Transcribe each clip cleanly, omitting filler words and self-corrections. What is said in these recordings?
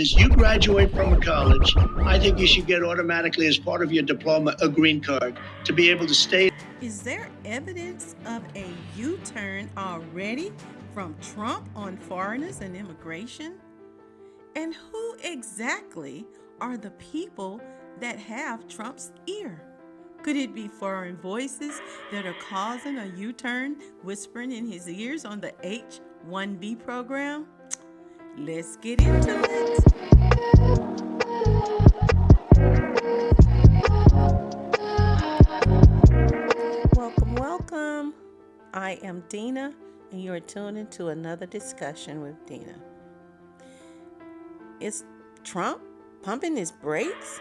is you graduate from a college, I think you should get automatically as part of your diploma a green card to be able to stay. Is there evidence of a U turn already from Trump on foreigners and immigration? And who exactly are the people that have Trump's ear? Could it be foreign voices that are causing a U turn, whispering in his ears on the H-1B program? Let's get into it. Welcome, welcome. I am Dena, and you are tuned into another discussion with Dena. Is Trump pumping his brakes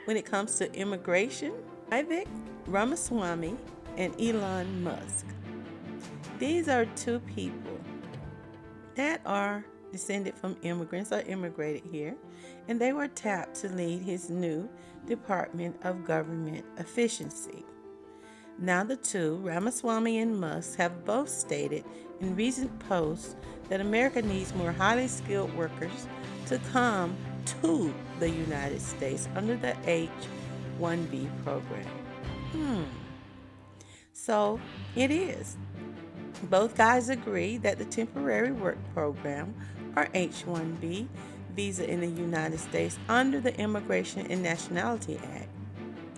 when it comes to immigration? Vivek Ramaswamy and Elon Musk. These are two people that are descended from immigrants or immigrated here, and they were tapped to lead his new Department of Government Efficiency. Now, the two, Ramaswamy and Musk, have both stated in recent posts that America needs more highly skilled workers to come to the United States under the H-1B program. So it is. Both guys agree that the temporary work program, or H-1B, visa in the United States under the Immigration and Nationality Act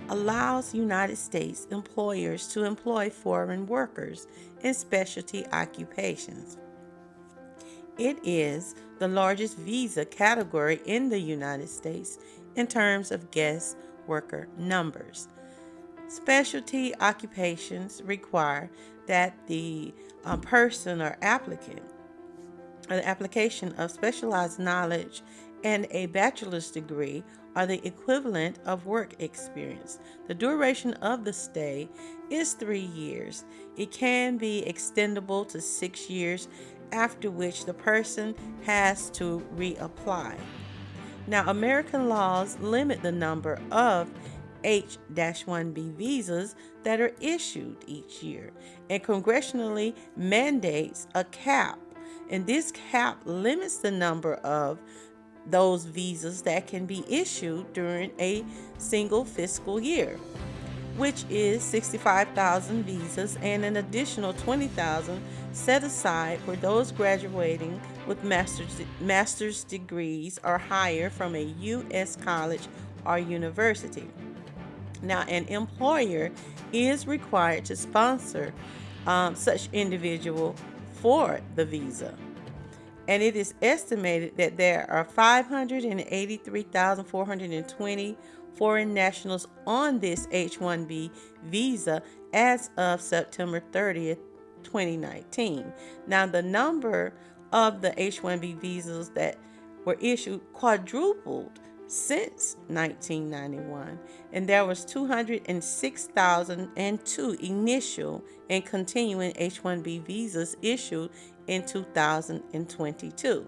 allows United States employers to employ foreign workers in specialty occupations. It is the largest visa category in the United States in terms of guest worker numbers. Specialty occupations require that the person or applicant, an application of specialized knowledge and a bachelor's degree are the equivalent of work experience. The duration of the stay is 3 years. It can be extendable to 6 years, after which the person has to reapply. Now, American laws limit the number of H-1B visas that are issued each year, and congressionally mandates a cap. And this cap limits the number of those visas that can be issued during a single fiscal year, which is 65,000 visas and an additional 20,000 set aside for those graduating with master's degrees or higher from a U.S. college or university. Now, an employer is required to sponsor such individual for the visa. And it is estimated that there are 583,420 foreign nationals on this H-1B visa as of September 30th, 2019. Now, the number of the H-1B visas that were issued quadrupled since 1991, and there was 206,002 initial and continuing H-1B visas issued in 2022.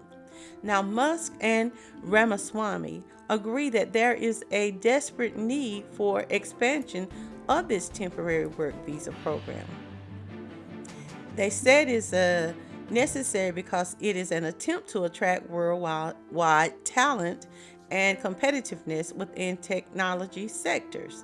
Now, Musk and Ramaswamy agree that there is a desperate need for expansion of this temporary work visa program. They said it's necessary because it is an attempt to attract worldwide talent and competitiveness within technology sectors.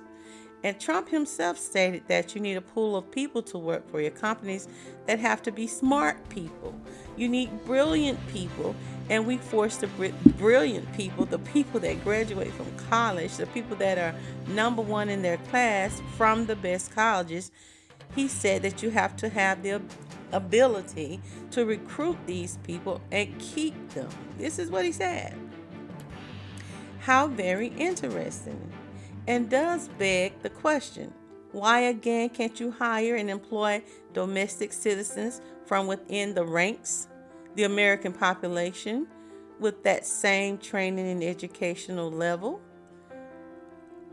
And Trump himself stated that you need a pool of people to work for your companies that have to be smart people. You need brilliant people, and we force the brilliant people, the people that graduate from college, the people that are number one in their class from the best colleges. He said that you have to have the ability to recruit these people and keep them. This is what he said. How very interesting. And does beg the question, why again can't you hire and employ domestic citizens from within the ranks, the American population, with that same training and educational level?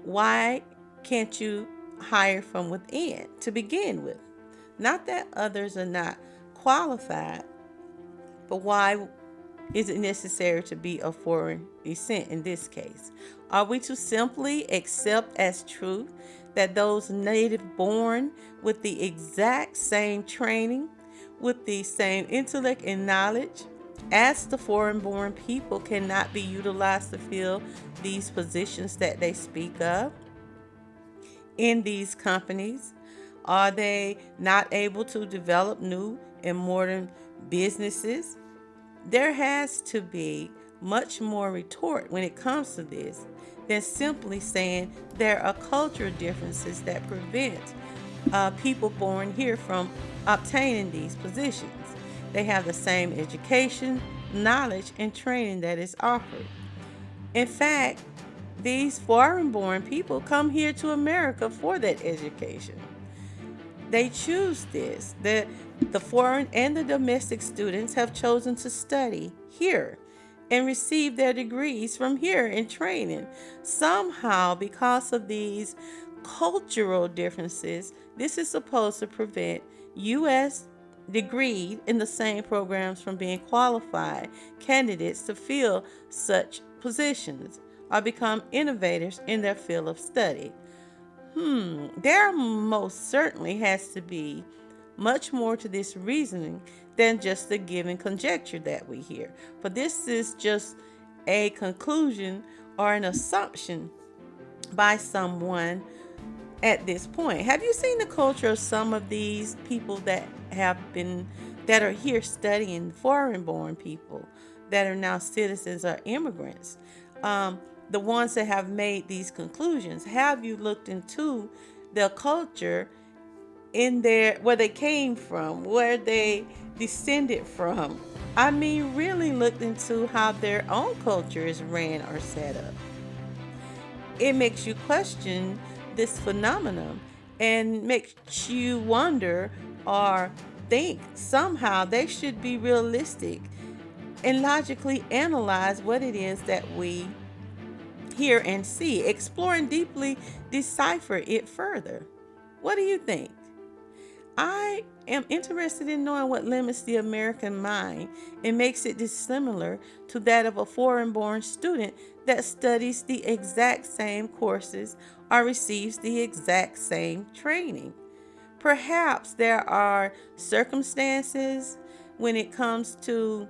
Why can't you hire from within to begin with? Not that others are not qualified, but why is it necessary to be of foreign descent in this case? Are we to simply accept as truth that those native born with the exact same training, with the same intellect and knowledge, as the foreign born people cannot be utilized to fill these positions that they speak of in these companies? Are they not able to develop new and modern businesses? There has to be much more retort when it comes to this than simply saying there are cultural differences that prevent people born here from obtaining these positions. They have the same education, knowledge, and training that is offered. In fact, these foreign born people come here to America for that education. They choose this. The foreign and the domestic students have chosen to study here and receive their degrees from here in training. Somehow, because of these cultural differences, this is supposed to prevent U.S. degreed in the same programs from being qualified candidates to fill such positions or become innovators in their field of study. There most certainly has to be much more to this reasoning than just the given conjecture that we hear. For this is just a conclusion or an assumption by someone at this point. Have you seen the culture of some of these people that are here studying, foreign born people that are now citizens or immigrants? The ones that have made these conclusions, have you looked into their culture in their where they came from, where they descended from? I mean, really looked into how their own culture is ran or set up. It makes you question this phenomenon and makes you wonder or think somehow they should be realistic and logically analyze what it is that we hear and see, explore and deeply decipher it further. What do you think? I am interested in knowing what limits the American mind and makes it dissimilar to that of a foreign born student that studies the exact same courses or receives the exact same training. Perhaps there are circumstances when it comes to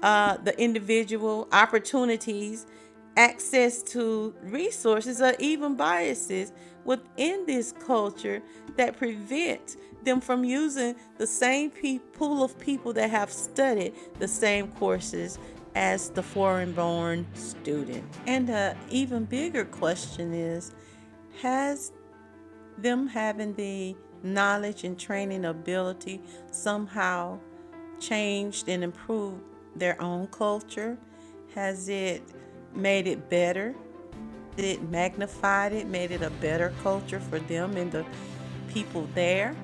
the individual opportunities, access to resources, or even biases within this culture that prevent them from using the same pool of people that have studied the same courses as the foreign born student. And an even bigger question is, has them having the knowledge and training ability somehow changed and improved their own culture? Has it made it better? Did it magnified it, made it a better culture for them and the people there?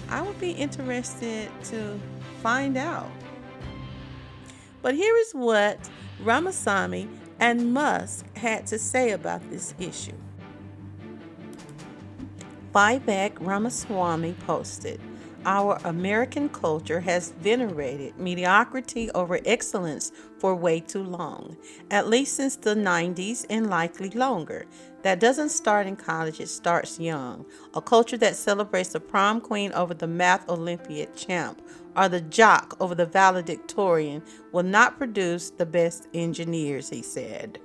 I would be interested to find out. But here is what Ramasamy and Musk had to say about this issue. Vivek Ramaswamy posted, "Our American culture has venerated mediocrity over excellence for way too long, at least since the 90s and likely longer. That doesn't start in college, it starts young. A culture that celebrates the prom queen over the math Olympiad champ or the jock over the valedictorian will not produce the best engineers," he said.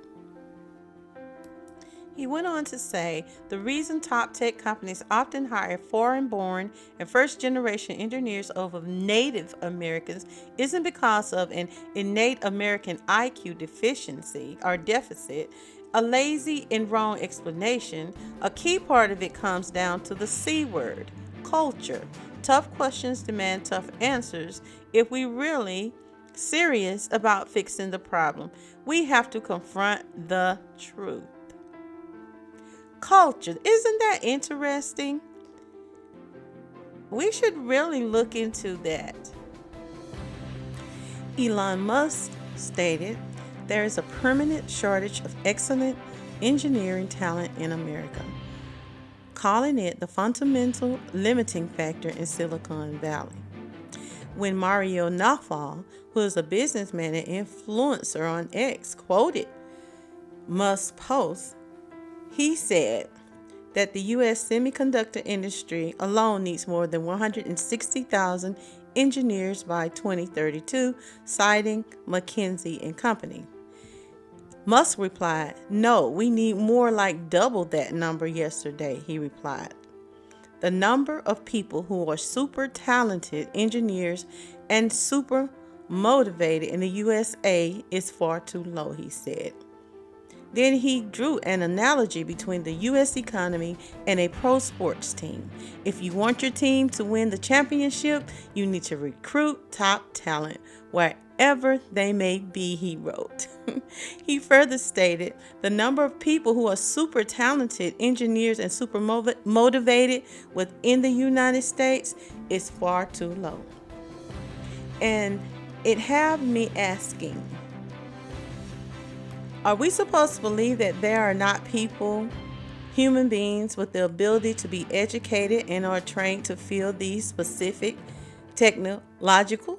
He went on to say, "The reason top tech companies often hire foreign born and first generation engineers over Native Americans isn't because of an innate American IQ deficiency or deficit, a lazy and wrong explanation. A key part of it comes down to the C word, culture. Tough questions demand tough answers. If we really serious about fixing the problem, we have to confront the truth." Culture. Isn't that interesting? We should really look into that. Elon Musk stated, "There is a permanent shortage of excellent engineering talent in America," calling it the fundamental limiting factor in Silicon Valley. When Mario Nawfal, who is a businessman and influencer on X, quoted Musk's post, he said that the U.S. semiconductor industry alone needs more than 160,000 engineers by 2032, citing McKinsey and Company. Musk replied, "No, we need more like double that number yesterday," he replied. "The number of people who are super talented engineers and super motivated in the USA is far too low," he said. Then he drew an analogy between the U.S. economy and a pro sports team. "If you want your team to win the championship, you need to recruit top talent wherever they may be," he wrote. He further stated, "The number of people who are super talented engineers and super motivated within the United States is far too low." And it had me asking, are we supposed to believe that there are not people, human beings with the ability to be educated and are trained to fill these specific technological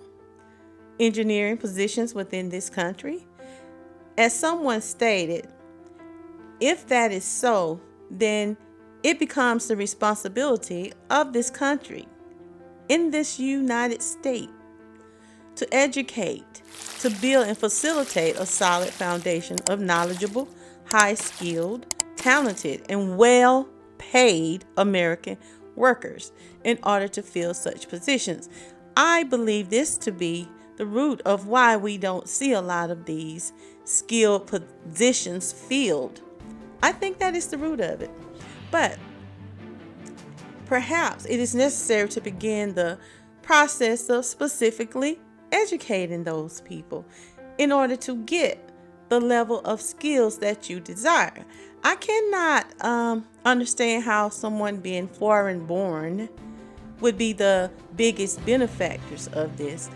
engineering positions within this country? As someone stated, if that is so, then it becomes the responsibility of this country, in this United States, to educate, to build and facilitate a solid foundation of knowledgeable, high-skilled, talented, and well-paid American workers in order to fill such positions. I believe this to be the root of why we don't see a lot of these skilled positions filled. I think that is the root of it. But perhaps it is necessary to begin the process of specifically educating those people in order to get the level of skills that you desire. I cannot understand how someone being foreign born would be the biggest benefactors of this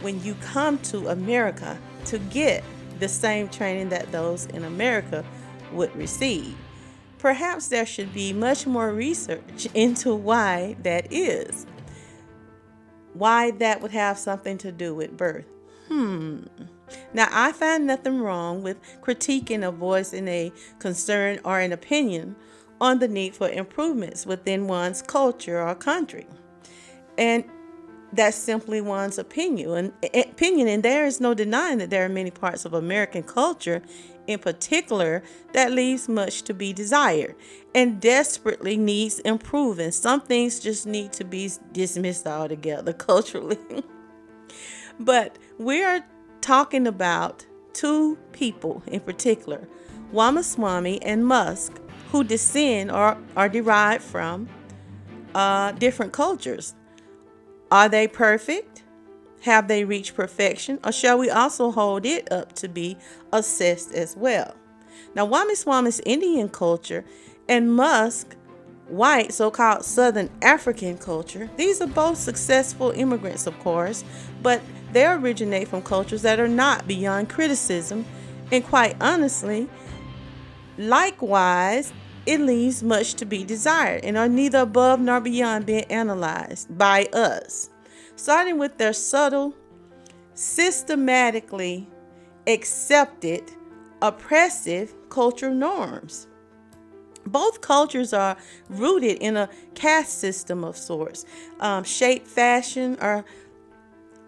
when you come to America to get the same training that those in America would receive. Perhaps there should be much more research into why that is. Why that would have something to do with birth. Now, I find nothing wrong with critiquing or voicing a concern or an opinion on the need for improvements within one's culture or country. And that's simply one's opinion. And there is no denying that there are many parts of American culture in particular that leaves much to be desired and desperately needs improving. Some things just need to be dismissed altogether culturally. But we are talking about two people in particular, Ramaswamy and Musk, who descend or are derived from different cultures. Are they perfect? Have they reached perfection? Or shall we also hold it up to be assessed as well? Now, Ramaswamy's Indian culture and Musk, white, so-called Southern African culture, these are both successful immigrants, of course, but they originate from cultures that are not beyond criticism. And quite honestly, likewise, it leaves much to be desired and are neither above nor beyond being analyzed by us. Starting with their subtle, systematically accepted, oppressive cultural norms. Both cultures are rooted in a caste system of sorts. Shape, fashion, or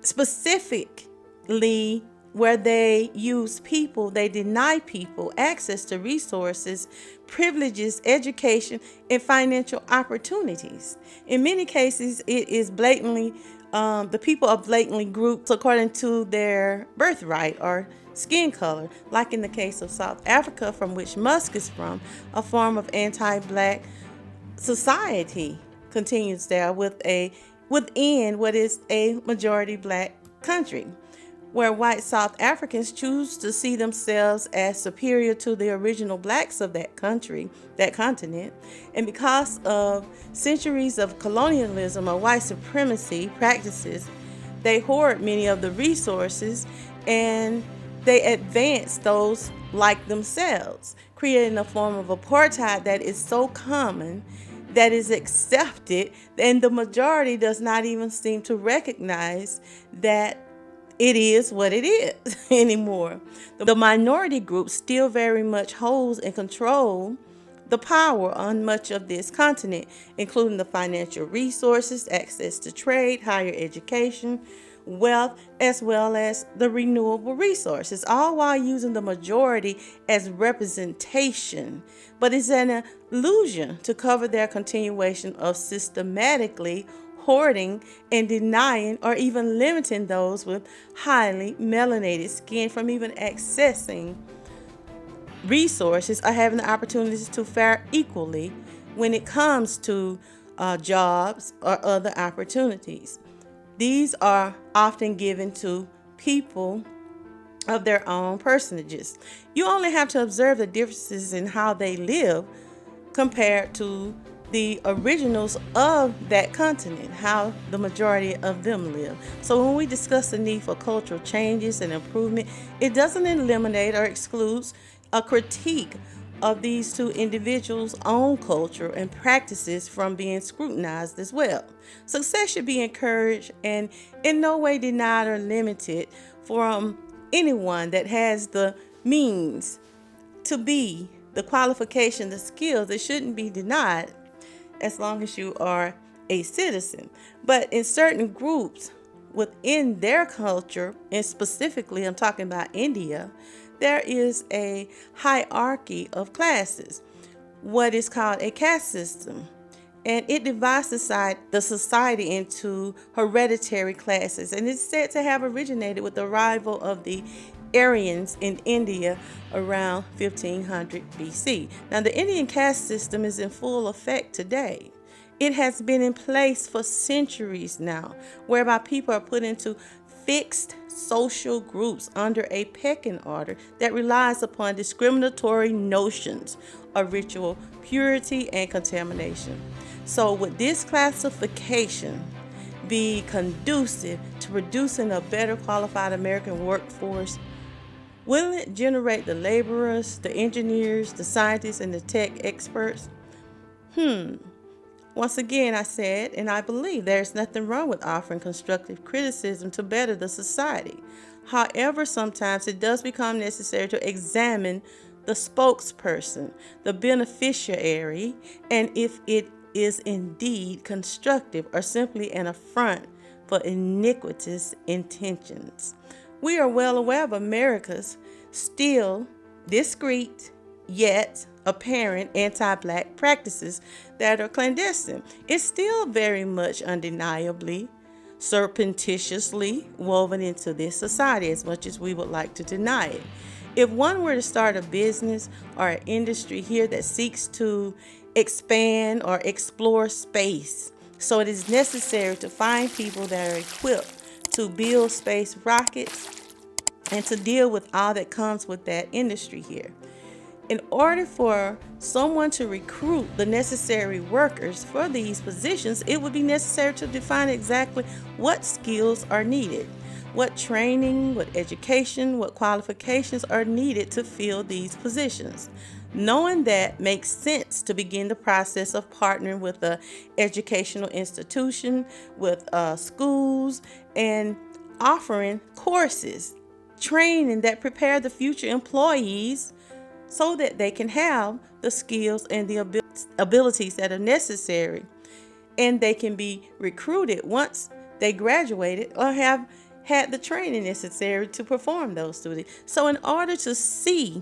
specifically where they use people, they deny people access to resources, privileges, education, and financial opportunities. In many cases, it is blatantly, the people are blatantly grouped according to their birthright or skin color, like in the case of South Africa, from which Musk is from, a form of anti-black society continues there within what is a majority black country, where white South Africans choose to see themselves as superior to the original blacks of that country, that continent. And because of centuries of colonialism or white supremacy practices, they hoard many of the resources and they advance those like themselves, creating a form of apartheid that is so common, that is accepted, and the majority does not even seem to recognize that it is what it is anymore. The minority group still very much holds and control the power on much of this continent, including the financial resources, access to trade, higher education, wealth, as well as the renewable resources, all while using the majority as representation. But it's an illusion to cover their continuation of systematically hoarding and denying or even limiting those with highly melanated skin from even accessing resources or having the opportunities to fare equally when it comes to jobs or other opportunities. These are often given to people of their own personages. You only have to observe the differences in how they live compared to the originals of that continent, how the majority of them live. So when we discuss the need for cultural changes and improvement, it doesn't eliminate or excludes a critique of these two individuals' own culture and practices from being scrutinized as well. Success should be encouraged and in no way denied or limited from anyone that has the means to be the qualification, the skills. It shouldn't be denied as long as you are a citizen. But in certain groups within their culture, and specifically I'm talking about India, there is a hierarchy of classes, what is called a caste system. And it divides the society into hereditary classes. And it's said to have originated with the arrival of the Aryans in India around 1500 BC. Now, the Indian caste system is in full effect today. It has been in place for centuries now, whereby people are put into fixed social groups under a pecking order that relies upon discriminatory notions of ritual purity and contamination. So, would this classification be conducive to producing a better qualified American workforce? Will it generate the laborers, the engineers, the scientists, and the tech experts? Once again, I said, and I believe there's nothing wrong with offering constructive criticism to better the society. However, sometimes it does become necessary to examine the spokesperson, the beneficiary, and if it is indeed constructive or simply an affront for iniquitous intentions. We are well aware of America's still discreet yet apparent anti-black practices that are clandestine. It's still very much undeniably, surreptitiously woven into this society, as much as we would like to deny it. If one were to start a business or an industry here that seeks to expand or explore space, so it is necessary to find people that are equipped to build space rockets and to deal with all that comes with that industry here. In order for someone to recruit the necessary workers for these positions, it would be necessary to define exactly what skills are needed, what training, what education, what qualifications are needed to fill these positions. Knowing that makes sense to begin the process of partnering with an educational institution, with schools, and offering courses, training that prepare the future employees so that they can have the skills and the abilities that are necessary, and they can be recruited once they graduated or have had the training necessary to perform those duties. So in order to see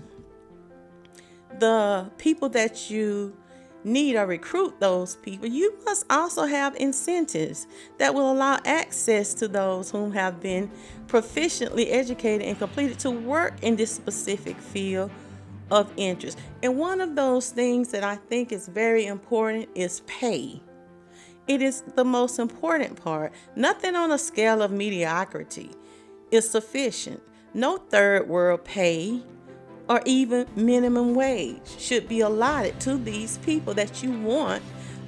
the people that you need or recruit those people, you must also have incentives that will allow access to those whom have been proficiently educated and completed to work in this specific field of interest. And one of those things that I think is very important is pay. It is the most important part. Nothing on a scale of mediocrity is sufficient. No third world pay or even minimum wage should be allotted to these people that you want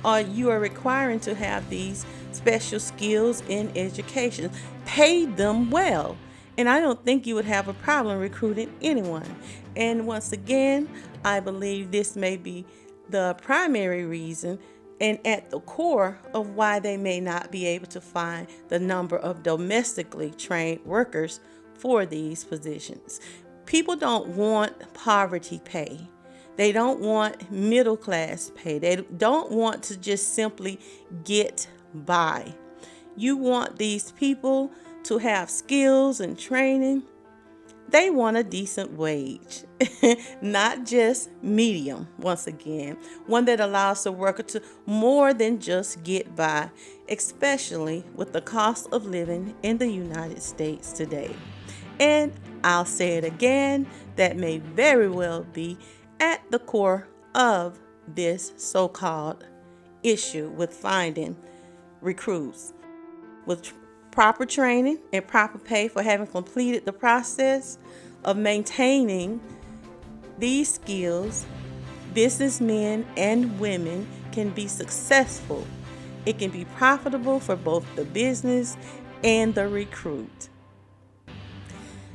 or you are requiring to have these special skills in education. Pay them well. And I don't think you would have a problem recruiting anyone. And once again, I believe this may be the primary reason and at the core of why they may not be able to find the number of domestically trained workers for these positions. People don't want poverty pay. They don't want middle class pay. They don't want to just simply get by. You want these people to have skills and training. They want a decent wage, not just medium, once again, one that allows the worker to more than just get by, especially with the cost of living in the United States today. And I'll say it again, that may very well be at the core of this so-called issue with finding recruits. With proper training and proper pay for having completed the process of maintaining these skills, businessmen and women can be successful. It can be profitable for both the business and the recruit.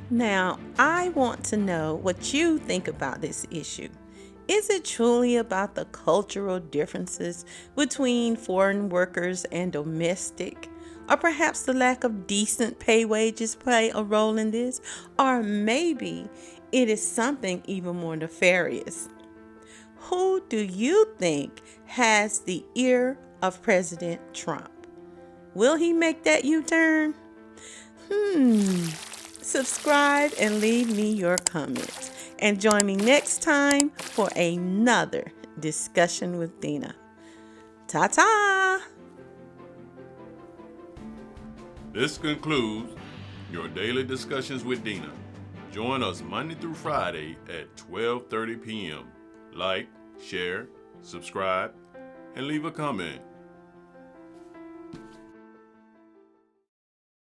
Now, I want to know what you think about this issue. Is it truly about the cultural differences between foreign workers and domestic? Or perhaps the lack of decent pay wages play a role in this? Or maybe it is something even more nefarious. Who do you think has the ear of President Trump? Will he make that U-turn? Subscribe and leave me your comments. And join me next time for another discussion with Dena. Ta-ta! This concludes your daily discussions with Dena. Join us Monday through Friday at 12:30 p.m. Like, share, subscribe, and leave a comment.